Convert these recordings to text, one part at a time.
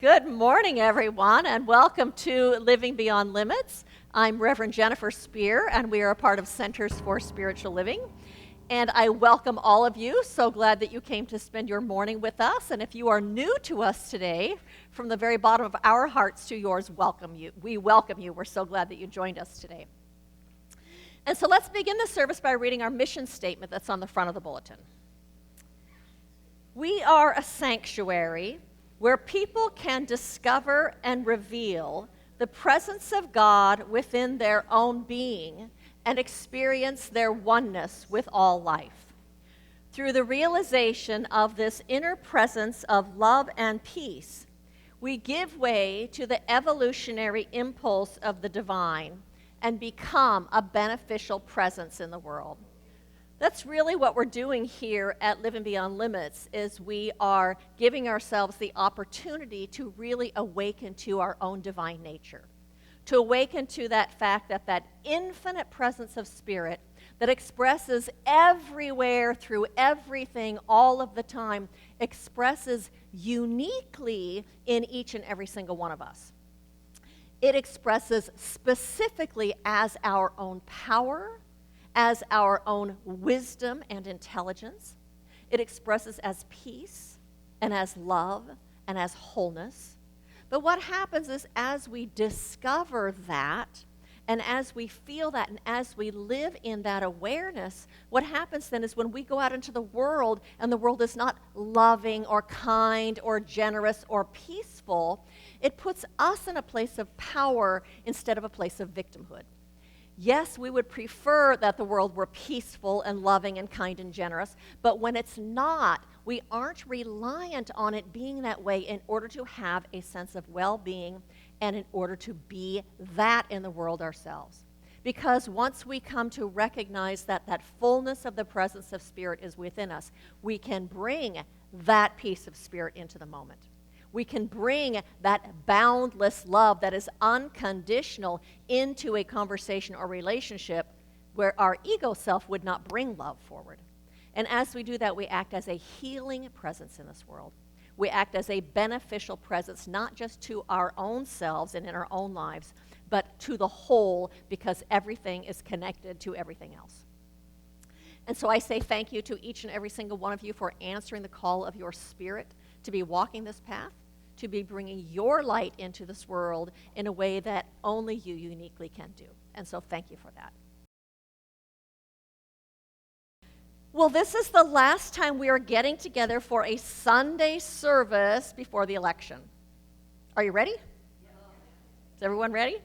Good morning, everyone, and welcome to Living Beyond Limits. I'm Reverend Jennifer Spear, and we are a part of Centers for Spiritual Living. And I welcome all of you. So glad that you came to spend your morning with us. And if you are new to us today, from the very bottom of our hearts to yours, welcome you. We welcome you. We're so glad that you joined us today. And so let's begin the service by reading our mission statement that's on the front of the bulletin. We are a sanctuary where people can discover and reveal the presence of God within their own being and experience their oneness with all life. Through the realization of this inner presence of love and peace, we give way to the evolutionary impulse of the divine and become a beneficial presence in the world. That's really what we're doing here at Living Beyond Limits, is we are giving ourselves the opportunity to really awaken to our own divine nature, to awaken to that fact that that infinite presence of spirit that expresses everywhere through everything all of the time, expresses uniquely in each and every single one of us. It expresses specifically as our own power, as our own wisdom and intelligence. It expresses as peace and as love and as wholeness. But what happens is, as we discover that, and as we feel that, and as we live in that awareness, what happens then is when we go out into the world and the world is not loving or kind or generous or peaceful, it puts us in a place of power instead of a place of victimhood. Yes, we would prefer that the world were peaceful and loving and kind and generous, but when it's not, we aren't reliant on it being that way in order to have a sense of well-being and in order to be that in the world ourselves. Because once we come to recognize that that fullness of the presence of spirit is within us, we can bring that piece of spirit into the moment. We can bring that boundless love that is unconditional into a conversation or relationship where our ego self would not bring love forward. And as we do that, we act as a healing presence in this world. We act as a beneficial presence, not just to our own selves and in our own lives, but to the whole, because everything is connected to everything else. And so I say thank you to each and every single one of you for answering the call of your spirit to be walking this path, to be bringing your light into this world in a way that only you uniquely can do. And so thank you for that. Well, this is the last time we are getting together for a Sunday service before the election. Are you ready? Is everyone ready?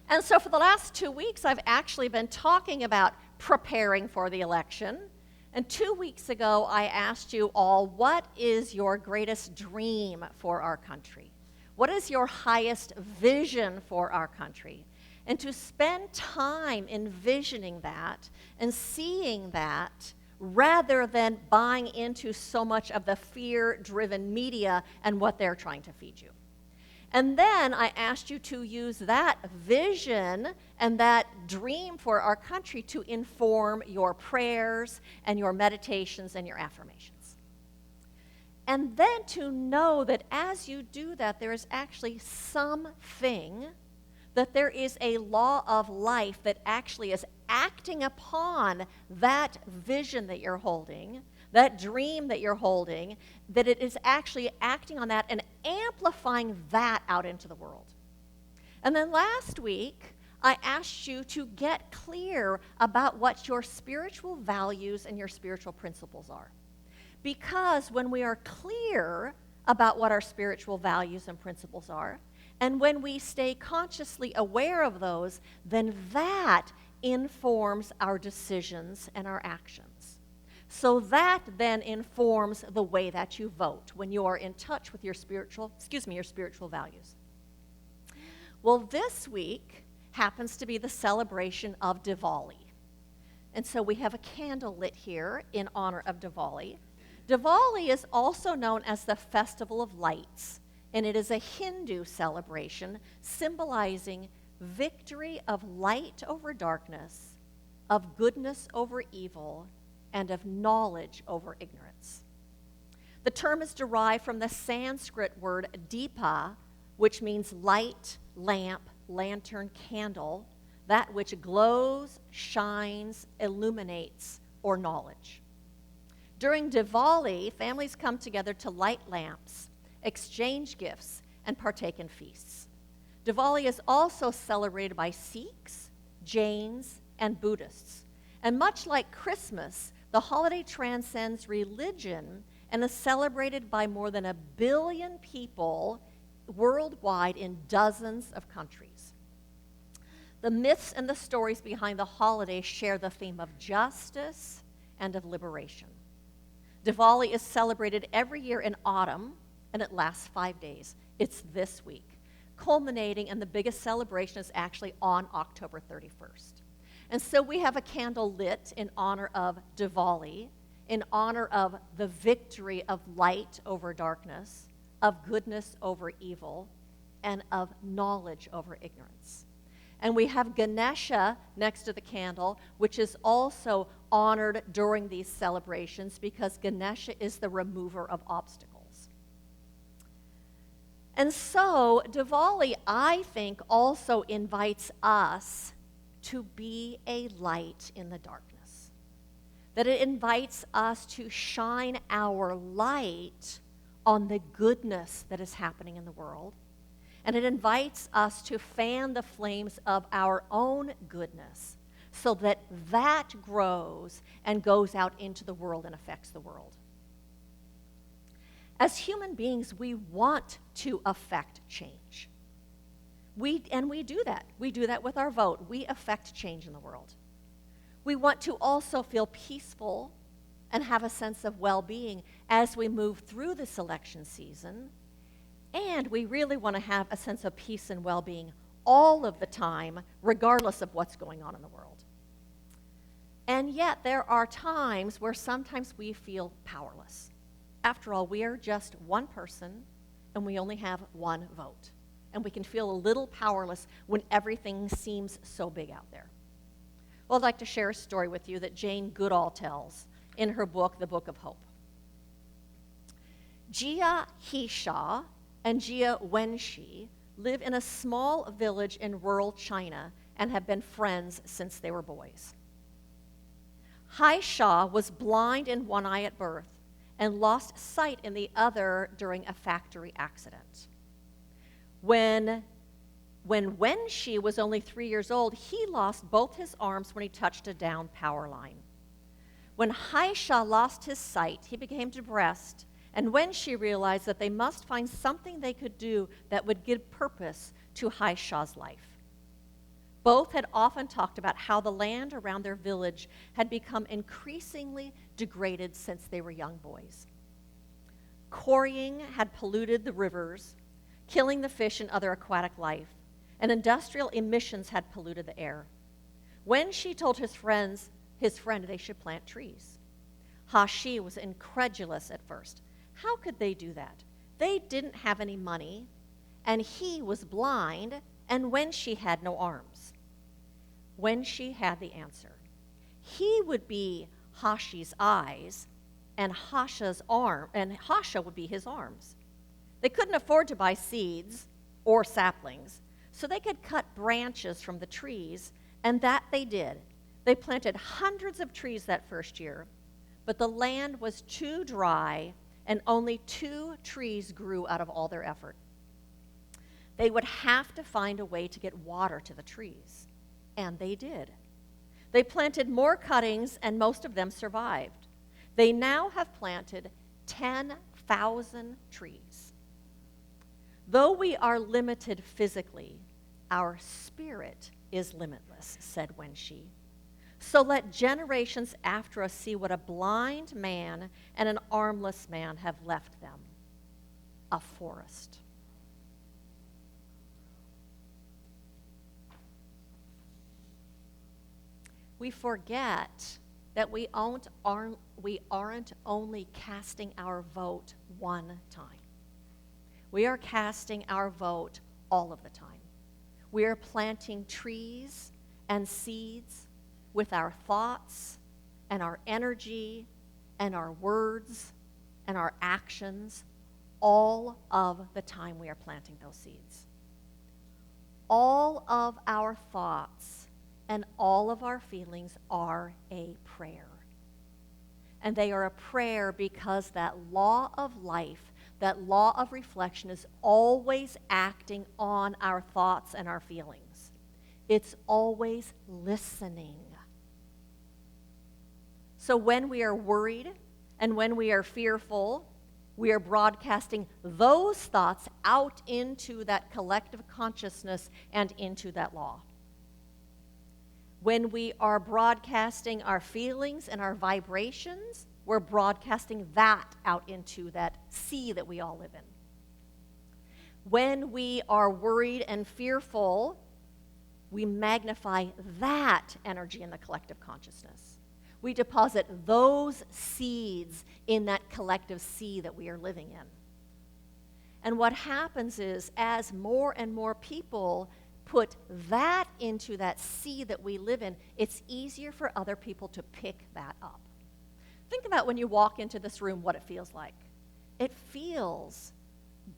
And so for the last 2 weeks, I've actually been talking about preparing for the election. And 2 weeks ago, I asked you all, what is your greatest dream for our country? What is your highest vision for our country? And to spend time envisioning that and seeing that rather than buying into so much of the fear-driven media and what they're trying to feed you. And then I asked you to use that vision and that dream for our country to inform your prayers and your meditations and your affirmations. And then to know that as you do that, there is actually something, that there is a law of life that actually is acting upon that vision that you're holding, that dream that you're holding, that it is actually acting on that and amplifying that out into the world. And then last week, I asked you to get clear about what your spiritual values and your spiritual principles are. Because when we are clear about what our spiritual values and principles are, and when we stay consciously aware of those, then that informs our decisions and our actions. So that then informs the way that you vote when you are in touch with your spiritual values. Well, this week happens to be the celebration of Diwali. And so we have a candle lit here in honor of Diwali. Diwali is also known as the Festival of Lights, and it is a Hindu celebration symbolizing victory of light over darkness, of goodness over evil, and of knowledge over ignorance. The term is derived from the Sanskrit word deepa, which means light, lamp, lantern, candle, that which glows, shines, illuminates, or knowledge. During Diwali, families come together to light lamps, exchange gifts, and partake in feasts. Diwali is also celebrated by Sikhs, Jains, and Buddhists. And much like Christmas, the holiday transcends religion and is celebrated by more than 1 billion people worldwide in dozens of countries. The myths and the stories behind the holiday share the theme of justice and of liberation. Diwali is celebrated every year in autumn, and it lasts 5 days. It's this week. Culminating, and the biggest celebration is actually on October 31st. And so we have a candle lit in honor of Diwali, in honor of the victory of light over darkness, of goodness over evil, and of knowledge over ignorance. And we have Ganesha next to the candle, which is also honored during these celebrations because Ganesha is the remover of obstacles. And so Diwali, I think, also invites us to be a light in the darkness. That it invites us to shine our light on the goodness that is happening in the world. And it invites us to fan the flames of our own goodness so that that grows and goes out into the world and affects the world. As human beings, we want to affect change. We do that. We do that with our vote. We affect change in the world. We want to also feel peaceful and have a sense of well-being as we move through this election season. And we really want to have a sense of peace and well-being all of the time, regardless of what's going on in the world. And yet, there are times where sometimes we feel powerless. After all, we are just one person, and we only have one vote. And we can feel a little powerless when everything seems so big out there. Well, I'd like to share a story with you that Jane Goodall tells in her book, The Book of Hope. Jia He-sha and Jia Wenxi live in a small village in rural China and have been friends since they were boys. Hai-sha was blind in one eye at birth and lost sight in the other during a factory accident. When Wenxi was only 3 years old, he lost both his arms when he touched a downed power line. When Hai-sha lost his sight, he became depressed, and Wenxi realized that they must find something they could do that would give purpose to Hai-sha's life. Both had often talked about how the land around their village had become increasingly degraded since they were young boys. Quarrying had polluted the rivers, killing the fish and other aquatic life, and industrial emissions had polluted the air. Wenxi told his friend they should plant trees. Ha-shi was incredulous at first. How could they do that? They didn't have any money, and he was blind, and Wenxi had no arms. Wenxi had the answer. He would be Ha-shi's eyes, and Ha-sha would be his arms. They couldn't afford to buy seeds or saplings, so they could cut branches from the trees, and that they did. They planted hundreds of trees that first year, but the land was too dry, and only 2 trees grew out of all their effort. They would have to find a way to get water to the trees, and they did. They planted more cuttings, and most of them survived. They now have planted 10,000 trees. Though we are limited physically, our spirit is limitless, said Wenxi. So let generations after us see what a blind man and an armless man have left them, a forest. We forget that we aren't only casting our vote one time. We are casting our vote all of the time. We are planting trees and seeds with our thoughts and our energy and our words and our actions all of the time we are planting those seeds. All of our thoughts and all of our feelings are a prayer. And they are a prayer because that law of life, that law of reflection is always acting on our thoughts and our feelings. It's always listening. So when we are worried and when we are fearful, we are broadcasting those thoughts out into that collective consciousness and into that law. When we are broadcasting our feelings and our vibrations, we're broadcasting that out into that sea that we all live in. When we are worried and fearful, we magnify that energy in the collective consciousness. We deposit those seeds in that collective sea that we are living in. And what happens is, as more and more people put that into that sea that we live in, it's easier for other people to pick that up. Think about when you walk into this room, what it feels like. It feels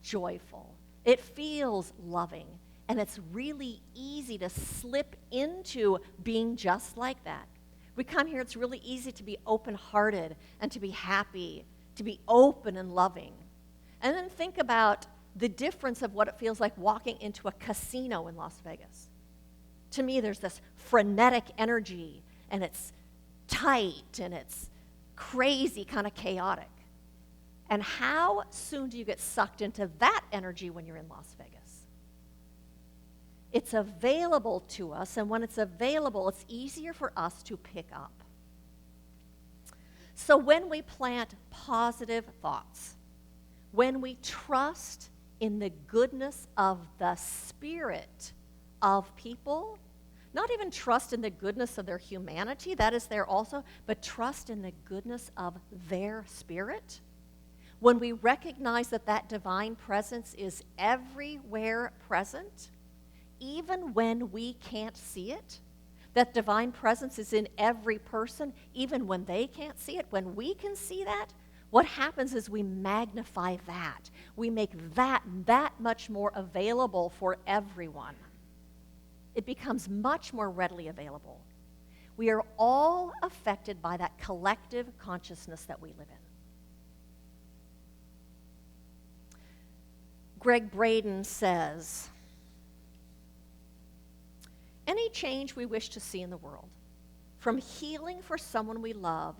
joyful. It feels loving. And it's really easy to slip into being just like that. We come here, it's really easy to be open-hearted and to be happy, to be open and loving. And then think about the difference of what it feels like walking into a casino in Las Vegas. To me, there's this frenetic energy, and it's tight, and it's crazy, kind of chaotic. And how soon do you get sucked into that energy when you're in Las Vegas? It's available to us, and when it's available, it's easier for us to pick up. So when we plant positive thoughts, when we trust in the goodness of the spirit of people, not even trust in the goodness of their humanity, that is there also, but trust in the goodness of their spirit, when we recognize that that divine presence is everywhere present, even when we can't see it, that divine presence is in every person, even when they can't see it, when we can see that, what happens is we magnify that. We make that much more available for everyone. It becomes much more readily available. We are all affected by that collective consciousness that we live in. Greg Braden says, any change we wish to see in the world, from healing for someone we love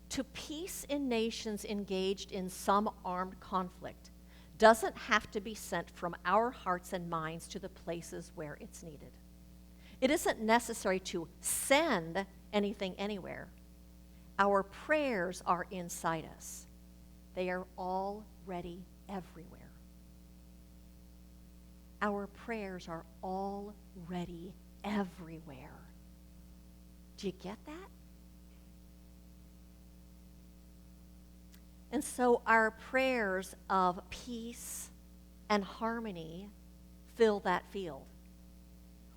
to peace in nations engaged in some armed conflict, doesn't have to be sent from our hearts and minds to the places where it's needed. It isn't necessary to send anything anywhere. Our prayers are inside us. They are already everywhere. Our prayers are already everywhere. Do you get that? And so our prayers of peace and harmony fill that field.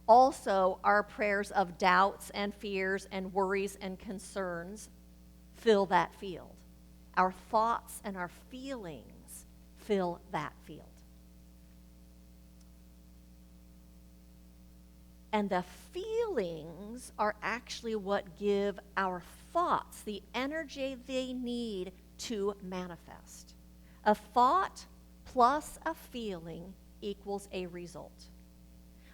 Also, our prayers of doubts and fears and worries and concerns fill that field. Our thoughts and our feelings fill that field. And the feelings are actually what give our thoughts the energy they need to manifest. A thought plus a feeling equals a result.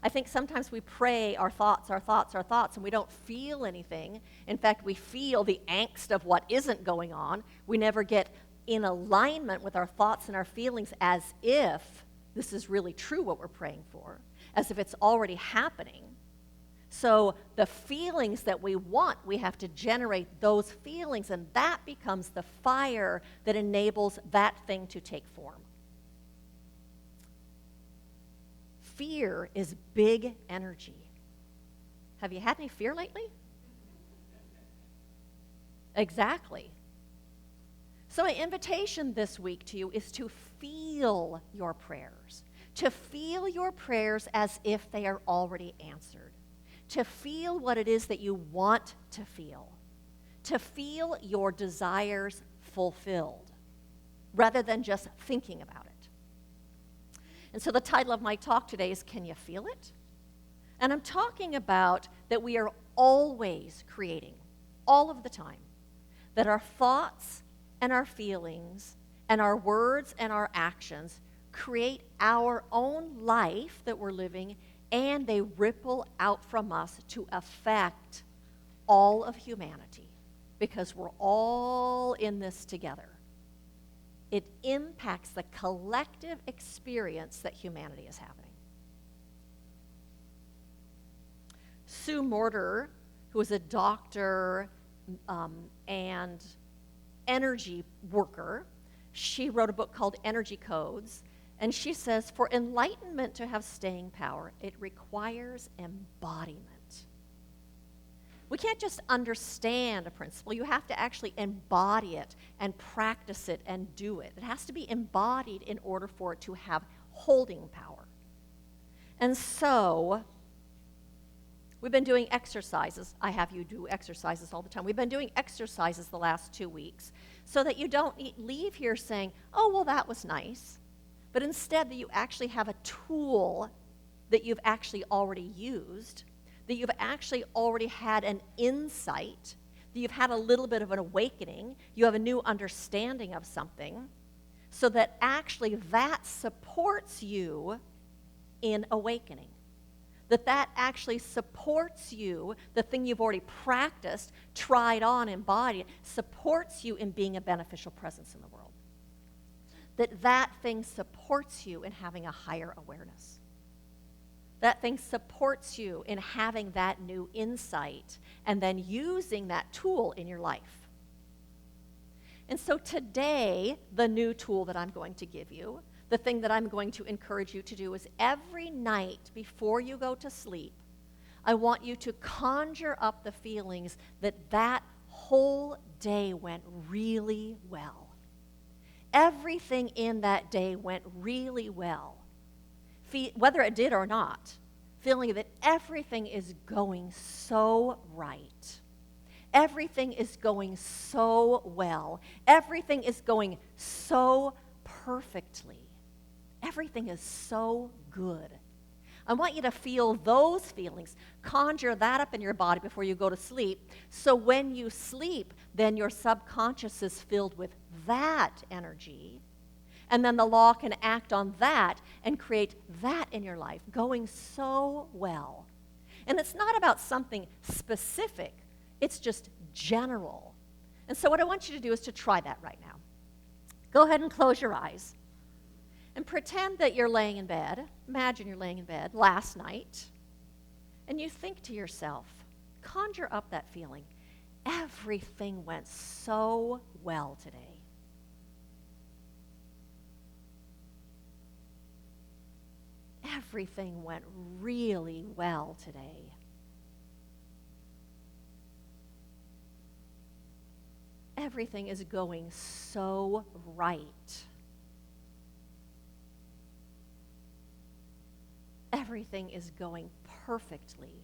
I think sometimes we pray our thoughts, and we don't feel anything. In fact, we feel the angst of what isn't going on. We never get in alignment with our thoughts and our feelings as if this is really true what we're praying for, as if it's already happening. So the feelings that we want, we have to generate those feelings, and that becomes the fire that enables that thing to take form. Fear is big energy. Have you had any fear lately? Exactly. So an invitation this week to you is to feel your prayers. To feel your prayers as if they are already answered. To feel what it is that you want to feel. To feel your desires fulfilled. rather than just thinking about it. And so the title of my talk today is, Can You Feel It? And I'm talking about that we are always creating, all of the time, that our thoughts and our feelings and our words and our actions create our own life that we're living, and they ripple out from us to affect all of humanity, because we're all in this together. It impacts the collective experience that humanity is having. Sue Morter, who is a doctor and energy worker, she wrote a book called Energy Codes, and she says, for enlightenment to have staying power, it requires embodiment. We can't just understand a principle. You have to actually embody it and practice it and do it. It has to be embodied in order for it to have holding power. And so, we've been doing exercises. I have you do exercises all the time. We've been doing exercises the last 2 weeks so that you don't leave here saying, oh, well, that was nice. But instead that you actually have a tool that you've actually already used, that you've actually already had an insight, that you've had a little bit of an awakening, you have a new understanding of something, so that actually that supports you in awakening. That actually supports you, the thing you've already practiced, tried on, embodied, supports you in being a beneficial presence in the world. That thing supports you in having a higher awareness. That thing supports you in having that new insight and then using that tool in your life. And so today, the new tool that I'm going to give you, the thing that I'm going to encourage you to do, is every night before you go to sleep, I want you to conjure up the feelings that whole day went really well. Everything in that day went really well. Whether it did or not, feeling that everything is going so right. Everything is going so well. Everything is going so perfectly. Everything is so good. I want you to feel those feelings. Conjure that up in your body before you go to sleep. So when you sleep, then your subconscious is filled with that energy. And then the law can act on that and create that in your life, going so well. And it's not about something specific. It's just general. And so what I want you to do is to try that right now. Go ahead and close your eyes. And pretend that you're laying in bed. Imagine you're laying in bed last night. And you think to yourself, conjure up that feeling. Everything went so well today. Everything went really well today. Everything is going so right. Everything is going perfectly.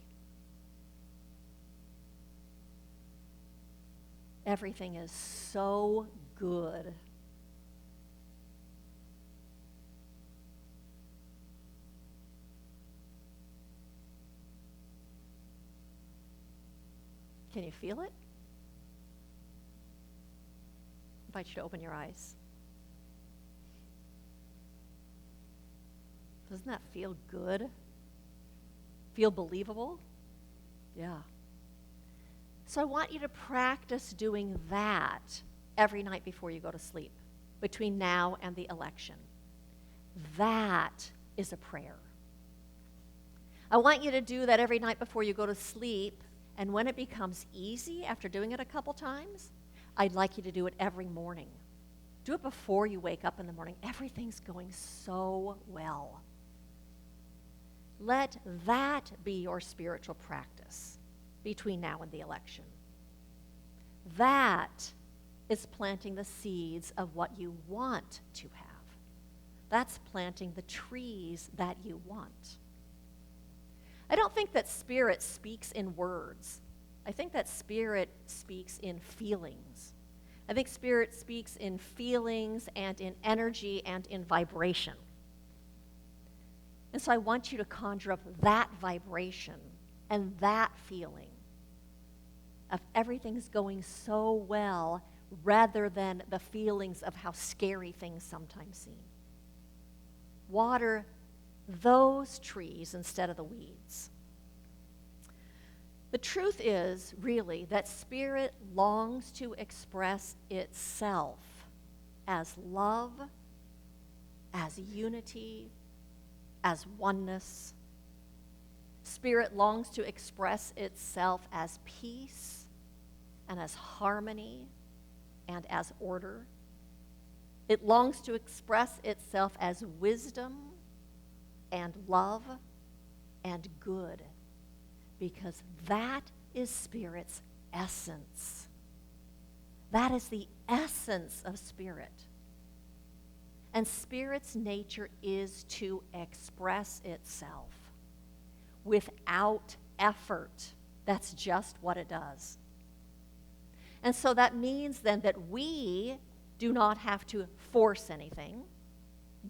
Everything is so good. Can you feel it? I invite you to open your eyes. Doesn't that feel good? Feel believable? Yeah. So I want you to practice doing that every night before you go to sleep, between now and the election. That is a prayer. I want you to do that every night before you go to sleep, and when it becomes easy after doing it a couple times, I'd like you to do it every morning. Do it before you wake up in the morning. Everything's going so well. Let that be your spiritual practice between now and the election. That is planting the seeds of what you want to have. That's planting the trees that you want. I don't think that Spirit speaks in words. I think that Spirit speaks in feelings. I think spirit speaks in feelings and in energy and in vibration. And so I want you to conjure up that vibration and that feeling of everything's going so well rather than the feelings of how scary things sometimes seem. Water those trees instead of the weeds. The truth is, really, that spirit longs to express itself as love, as unity, as oneness. Spirit longs to express itself as peace and as harmony and as order. It longs to express itself as wisdom and love and good, because that is Spirit's essence. That is the essence of Spirit. And Spirit's nature is to express itself without effort. That's just what it does. And so that means then that we do not have to force anything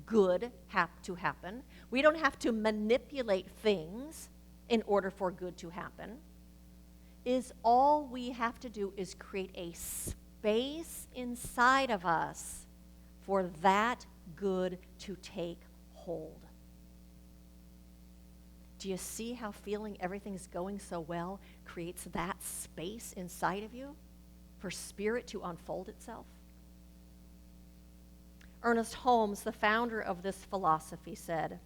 good to happen. We don't have to manipulate things in order for good to happen. All we have to do is create a space inside of us for that good to take hold. Do you see how feeling everything's going so well creates that space inside of you for spirit to unfold itself? Ernest Holmes, the founder of this philosophy, said,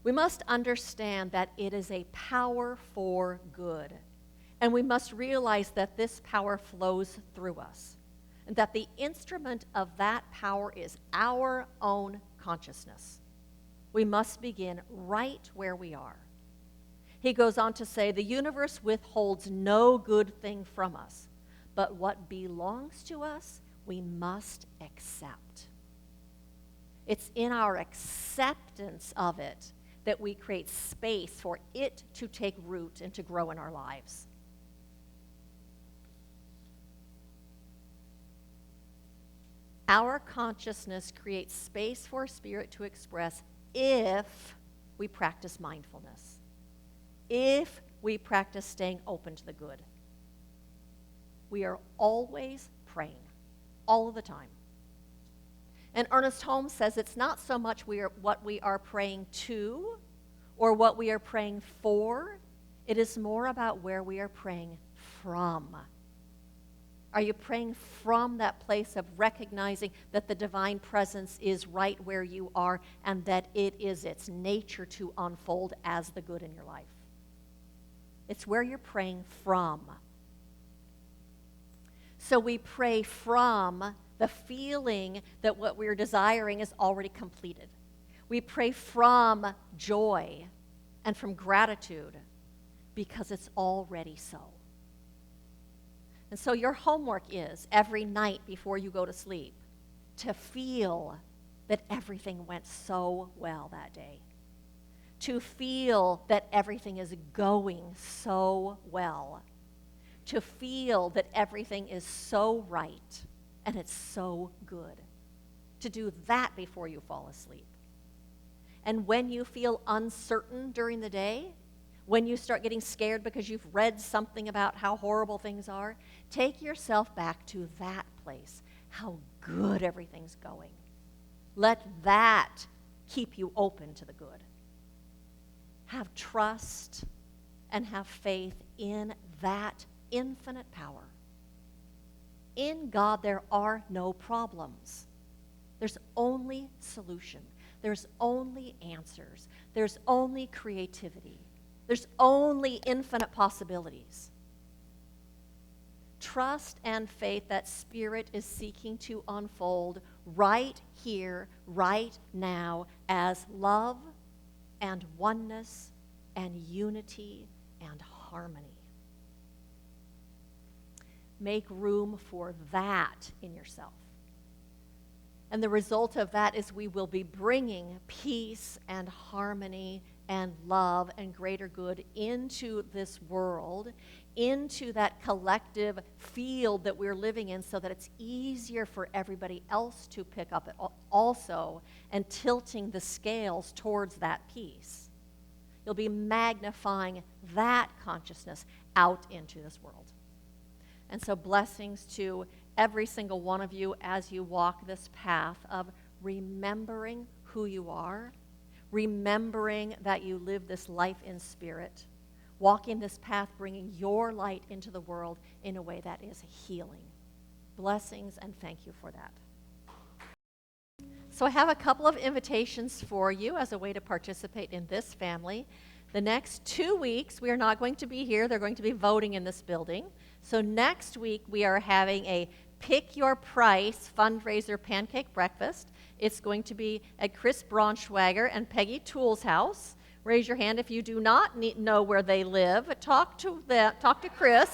"We must understand that it is a power for good, and we must realize that this power flows through us, and that the instrument of that power is our own consciousness. We must begin right where we are." He goes on to say, "The universe withholds no good thing from us, but what belongs to us we must accept." It's in our acceptance of it that we create space for it to take root and to grow in our lives. Our consciousness creates space for spirit to express if we practice mindfulness, if we practice staying open to the good. We are always praying, all of the time. And Ernest Holmes says it's not so much what we are praying to or what we are praying for. It is more about where we are praying from. Are you praying from that place of recognizing that the divine presence is right where you are and that it is its nature to unfold as the good in your life? It's where you're praying from. So we pray from the feeling that what we're desiring is already completed. We pray from joy and from gratitude because it's already so. And so your homework is every night before you go to sleep to feel that everything went so well that day. To feel that everything is going so well. To feel that everything is so right and it's so good. To do that before you fall asleep. And when you feel uncertain during the day, when you start getting scared because you've read something about how horrible things are, take yourself back to that place, how good everything's going. Let that keep you open to the good. Have trust and have faith in that infinite power. In God, there are no problems. There's only solution. There's only answers. There's only creativity. There's only infinite possibilities. Trust and faith that Spirit is seeking to unfold right here, right now, as love and oneness and unity and harmony. Make room for that in yourself. And the result of that is we will be bringing peace and harmony and love and greater good into this world, into that collective field that we're living in so that it's easier for everybody else to pick up it also, and tilting the scales towards that piece. You'll be magnifying that consciousness out into this world. And so blessings to every single one of you as you walk this path of remembering who you are, remembering that you live this life in spirit, walking this path, bringing your light into the world in a way that is healing. Blessings, and thank you for that. So I have a couple of invitations for you as a way to participate in this family. The next 2 weeks, we are not going to be here. They're going to be voting in this building. So next week, we are having a Pick Your Price fundraiser pancake breakfast. It's going to be at Chris Braunschweiger and Peggy Toole's house. Raise your hand if you do not know where they live. Talk to Chris.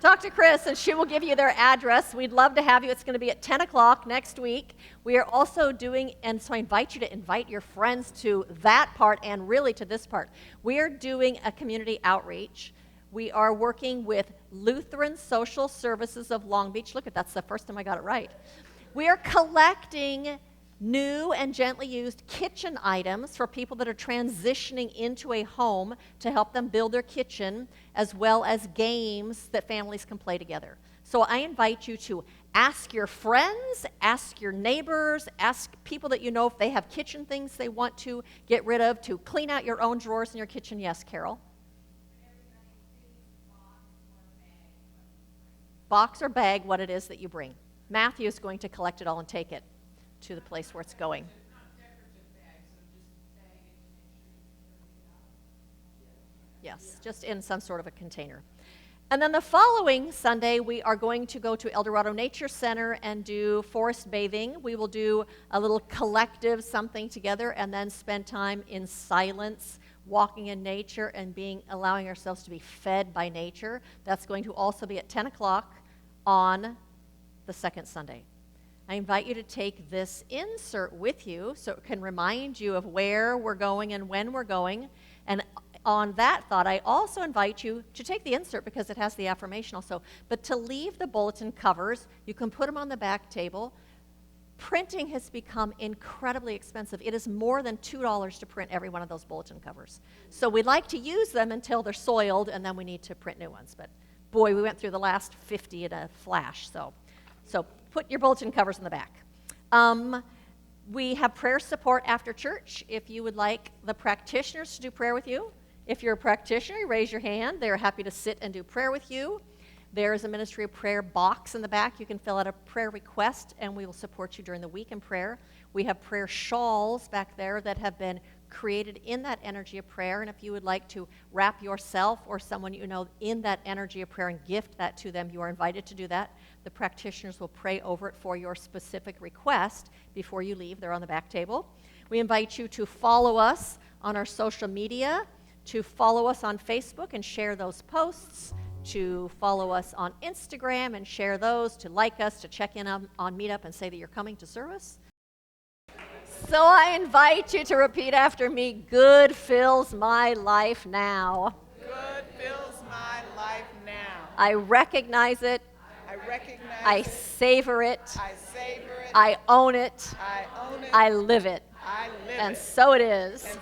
Talk to Chris, and she will give you their address. We'd love to have you. It's going to be at 10 o'clock next week. We are also doing, and so I invite you to invite your friends to that part and really to this part. We are doing a community outreach. We are working with Lutheran Social Services of Long Beach. Look, that's the first time I got it right. We are collecting new and gently used kitchen items for people that are transitioning into a home to help them build their kitchen, as well as games that families can play together. So I invite you to ask your friends, ask your neighbors, ask people that you know if they have kitchen things they want to get rid of, to clean out your own drawers in your kitchen. Yes, Carol? Box or bag what it is that you bring. Matthew is going to collect it all and take it to the place where it's going. Yes, just in some sort of a container. And then the following Sunday, we are going to go to El Dorado Nature Center and do forest bathing. We will do a little collective something together and then spend time in silence, walking in nature and allowing ourselves to be fed by nature. That's going to also be at 10 o'clock on the second Sunday. I invite you to take this insert with you so it can remind you of where we're going and when we're going. And on that thought, I also invite you to take the insert because it has the affirmation also, but to leave the bulletin covers. You can put them on the back table. Printing has become incredibly expensive. It is more than $2 to print every one of those bulletin covers. So we'd like to use them until they're soiled, and then we need to print new ones. But boy, we went through the last 50 in a flash, so put your bulletin covers in the back. We have prayer support after church. If you would like the practitioners to do prayer with you, if you're a practitioner, you raise your hand. They're happy to sit and do prayer with you. There is a Ministry of Prayer box in the back. You can fill out a prayer request, and we will support you during the week in prayer. We have prayer shawls back there that have been created in that energy of prayer, and if you would like to wrap yourself or someone you know in that energy of prayer and gift that to them, you are invited to do that. The practitioners will pray over it for your specific request before you leave. They're on the back table. We invite you to follow us on our social media, to follow us on Facebook and share those posts, to follow us on Instagram and share those, to like us, to check in on Meetup and say that you're coming to service. So I invite you to repeat after me, good fills my life now. Good fills my life now. I recognize it. I savor it. I own it. I own it. I live it. I live and it. So it is. And